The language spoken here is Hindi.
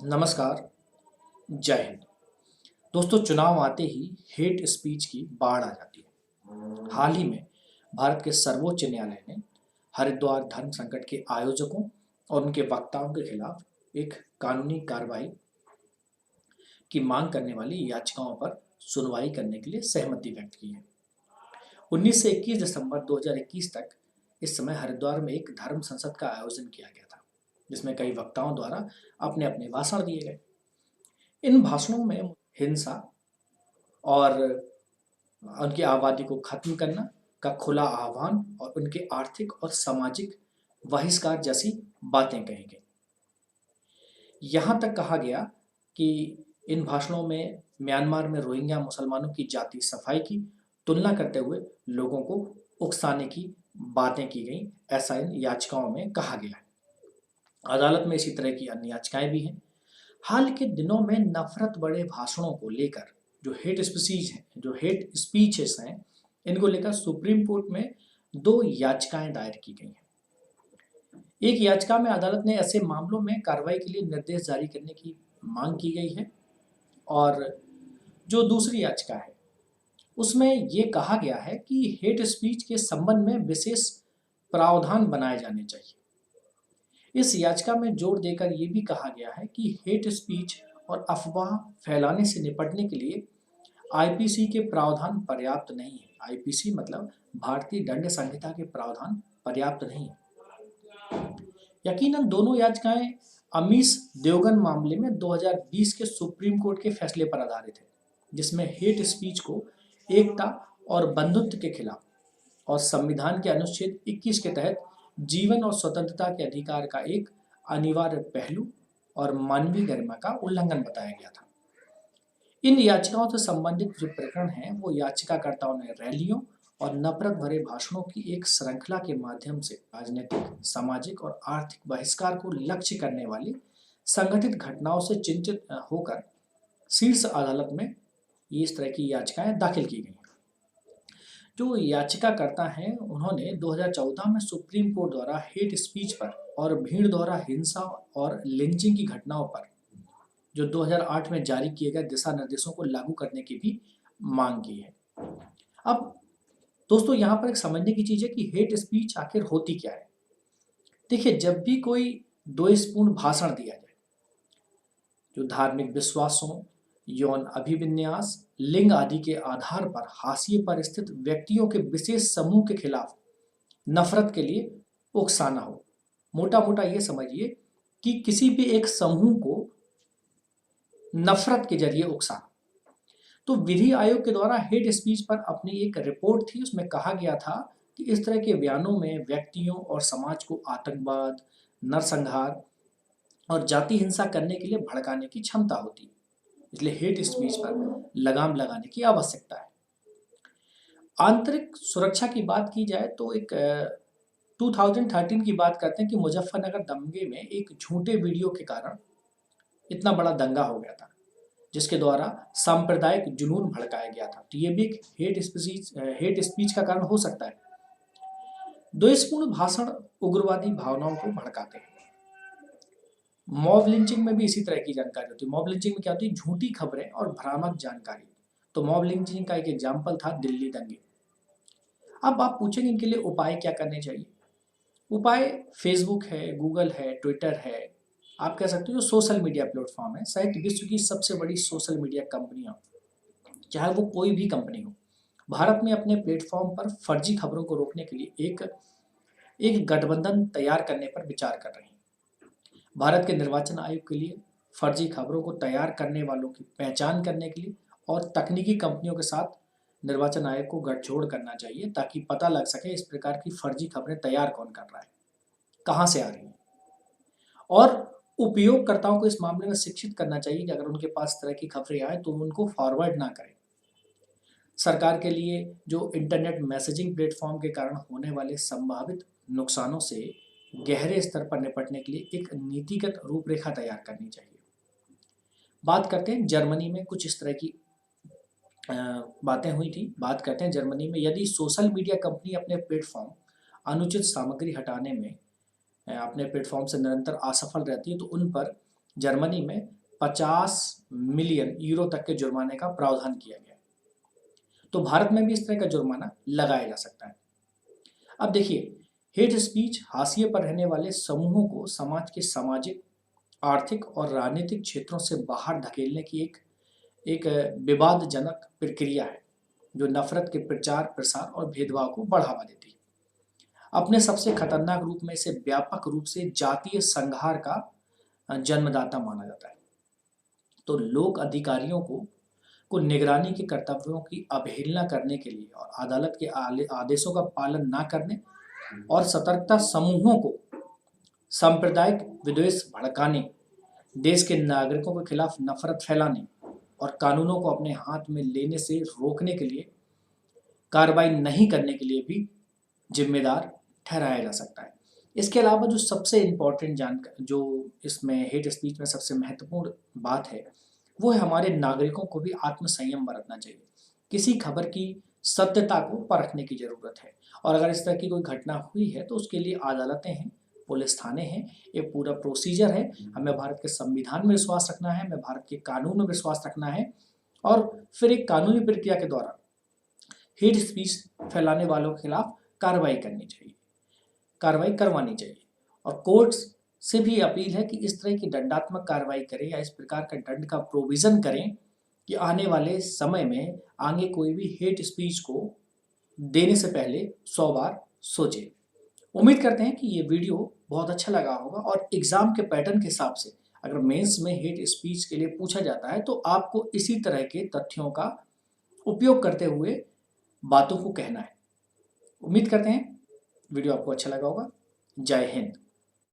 नमस्कार, जय हिंद। दोस्तों, चुनाव आते ही हेट स्पीच की बाढ़ आ जाती है। हाल ही में भारत के सर्वोच्च न्यायालय ने हरिद्वार धर्म संकट के आयोजकों और उनके वक्ताओं के खिलाफ एक कानूनी कार्रवाई की मांग करने वाली याचिकाओं पर सुनवाई करने के लिए सहमति व्यक्त की है। 19 से 21 दिसंबर 2021 तक इस समय हरिद्वार में एक धर्म संसद का आयोजन किया गया था, जिसमें कई वक्ताओं द्वारा अपने अपने भाषण दिए गए। इन भाषणों में हिंसा और उनकी आबादी को खत्म करना का खुला आह्वान और उनके आर्थिक और सामाजिक बहिष्कार जैसी बातें कही गई। यहाँ तक कहा गया कि इन भाषणों में म्यांमार में रोहिंग्या मुसलमानों की जाति सफाई की तुलना करते हुए लोगों को उकसाने की बातें की गई, ऐसा इन याचिकाओं में कहा गया है। अदालत में इसी तरह की अन्य याचिकाएं भी हैं। हाल के दिनों में नफरत बड़े भाषणों को लेकर जो हेट स्पीचेस हैं, इनको लेकर सुप्रीम कोर्ट में 2 याचिकाएं दायर की गई हैं। एक याचिका में अदालत ने ऐसे मामलों में कार्रवाई के लिए निर्देश जारी करने की मांग की गई है और जो दूसरी याचिका है उसमें ये कहा गया है कि हेट स्पीच के संबंध में विशेष प्रावधान बनाए जाने चाहिए। इस याचिका में जोर देकर यह भी कहा गया है कि हेट स्पीच और अफवाह फैलाने से निपटने के लिए आईपीसी के प्रावधान पर्याप्त नहीं है। आईपीसी मतलब भारतीय दंड संहिता के प्रावधान पर्याप्त नहीं है। यकीनन दोनों याचिकाएं अमीश देवगन मामले में 2020 के सुप्रीम कोर्ट के फैसले पर आधारित है, जिसमें हेट स्पीच को एकता और बंधुत्व के खिलाफ और संविधान के अनुच्छेद 21 के तहत जीवन और स्वतंत्रता के अधिकार का एक अनिवार्य पहलू और मानवीय गरिमा का उल्लंघन बताया गया था। इन याचिकाओं से संबंधित जो प्रकरण हैं, वो याचिकाकर्ताओं ने रैलियों और नफरत भरे भाषणों की एक श्रृंखला के माध्यम से राजनीतिक, सामाजिक और आर्थिक बहिष्कार को लक्ष्य करने वाली संगठित घटनाओं से चिंतित होकर शीर्ष अदालत में इस तरह की याचिकाएं दाखिल की गई। जो याचिकाकर्ता हैं, उन्होंने 2014 में सुप्रीम कोर्ट द्वारा हेट स्पीच पर और भीड़ द्वारा हिंसा और लिंचिंग की घटनाओं पर जो 2008 में जारी किए गए दिशा निर्देशों को लागू करने की भी मांग की है। अब दोस्तों, यहाँ पर एक समझने की चीज है कि हेट स्पीच आखिर होती क्या है। देखिए, जब भी कोई द्वेषपूर्ण भाषण दिया जाए जो धार्मिक विश्वासों, यौन अभिविन्यास, लिंग आदि के आधार पर हाशिए पर स्थित व्यक्तियों के विशेष समूह के खिलाफ नफरत के लिए उकसाना हो, मोटा मोटा ये समझिए कि किसी भी एक समूह को नफरत के जरिए उकसाना। तो विधि आयोग के द्वारा हेट स्पीच पर अपनी एक रिपोर्ट थी, उसमें कहा गया था कि इस तरह के बयानों में व्यक्तियों और समाज को आतंकवाद, नरसंहार और जाति हिंसा करने के लिए भड़काने की क्षमता होती है। इसलिए हेट स्पीच पर लगाम लगाने की आवश्यकता है। आंतरिक सुरक्षा की बात की जाए तो एक 2013 की बात करते हैं कि मुजफ्फरनगर दंगे में एक झूठे वीडियो के कारण इतना बड़ा दंगा हो गया था, जिसके द्वारा सांप्रदायिक जुनून भड़काया गया था। तो ये भी एक हेट स्पीच का कारण हो सकता है। द्वेषपूर्ण भाषण उग्रवादी भावनाओं को भड़काते हैं। मॉब लिंचिंग में भी इसी तरह की जानकारी होती है। मॉब लिंचिंग में क्या होती है? झूठी खबरें और भ्रामक जानकारी। तो मॉब लिंचिंग का एक एग्जाम्पल था दिल्ली दंगे। अब आप पूछेंगे इनके लिए उपाय क्या करने चाहिए। उपाय फेसबुक है, गूगल है, ट्विटर है, आप कह सकते हो जो सोशल मीडिया प्लेटफॉर्म है। शायद विश्व की सबसे बड़ी सोशल मीडिया कंपनियां, चाहे वो कोई भी कंपनी हो, भारत में अपने प्लेटफॉर्म पर फर्जी खबरों को रोकने के लिए एक गठबंधन तैयार करने पर विचार कर रही हैं। भारत के निर्वाचन आयोग के लिए फर्जी खबरों को तैयार करने वालों की पहचान करने के लिए और तकनीकी कंपनियों के साथ निर्वाचन आयोग को गठजोड़ करना चाहिए, ताकि पता लग सके इस प्रकार की फर्जी खबरें तैयार कौन कर रहा है, कहां से आ रही हैं। और उपयोगकर्ताओं को इस मामले में शिक्षित करना चाहिए कि अगर उनके पास तरह की खबरें आए तो उनको फॉरवर्ड ना करें। सरकार के लिए जो इंटरनेट मैसेजिंग प्लेटफॉर्म के कारण होने वाले संभावित नुकसानों से गहरे स्तर पर निपटने के लिए एक नीतिगत रूपरेखा तैयार करनी चाहिए। बात करते हैं जर्मनी में कुछ इस तरह की बातें हुई थी। बात करते हैं जर्मनी में यदि सोशल मीडिया कंपनी अपने प्लेटफॉर्म अनुचित सामग्री हटाने में अपने प्लेटफॉर्म से निरंतर असफल रहती है तो उन पर जर्मनी में 50 मिलियन यूरो तक के जुर्माने का प्रावधान किया गया है। तो भारत में भी इस तरह का जुर्माना लगाया जा सकता है। अब देखिए, हेट स्पीच हाशिए पर रहने वाले समूहों को समाज के सामाजिक, आर्थिक और राजनीतिक क्षेत्रों से बाहर धकेलने की एक विवादजनक प्रक्रिया है, जो नफरत के प्रचार, प्रसार और भेदभाव को बढ़ावा देती है। अपने सबसे खतरनाक रूप में इसे व्यापक रूप से जातीय संघार का जन्मदाता माना जाता है। तो लोक अधिकारियों को निगरानी के कर्तव्यों की अवहेलना करने के लिए और अदालत के आदेशों का पालन न करने और सतर्कता समूहों को सांप्रदायिक विद्वेष भड़काने, देश के नागरिकों के खिलाफ नफरत फैलाने और कानूनों को अपने हाथ में लेने से रोकने के लिए कार्रवाई नहीं करने के लिए भी जिम्मेदार ठहराया जा सकता है। इसके अलावा जो सबसे इम्पोर्टेंट जो इसमें हेट स्पीच में सबसे महत्वपूर्ण बात है, वो है हमारे नागरिकों को भी आत्मसंयम बरतना चाहिए। किसी खबर की सत्यता को परखने की जरूरत है, और अगर इस तरह की कोई घटना हुई है तो उसके लिए अदालतें हैं, पुलिस थाने हैं, एक पूरा प्रोसीजर है। हमें भारत के संविधान में विश्वास रखना है, हमें भारत के कानून में विश्वास रखना है, और फिर एक कानूनी प्रक्रिया के द्वारा हेट स्पीच फैलाने वालों के खिलाफ कार्रवाई करवानी चाहिए। और कोर्ट्स से भी अपील है कि इस तरह की दंडात्मक कार्रवाई करें या इस प्रकार का दंड का प्रोविजन करें कि आने वाले समय में आगे कोई भी हेट स्पीच को देने से पहले 100 बार सोचे। उम्मीद करते हैं कि ये वीडियो बहुत अच्छा लगा होगा, और एग्जाम के पैटर्न के हिसाब से अगर मेंस में हेट स्पीच के लिए पूछा जाता है तो आपको इसी तरह के तथ्यों का उपयोग करते हुए बातों को कहना है। उम्मीद करते हैं वीडियो आपको अच्छा लगा होगा। जय हिंद।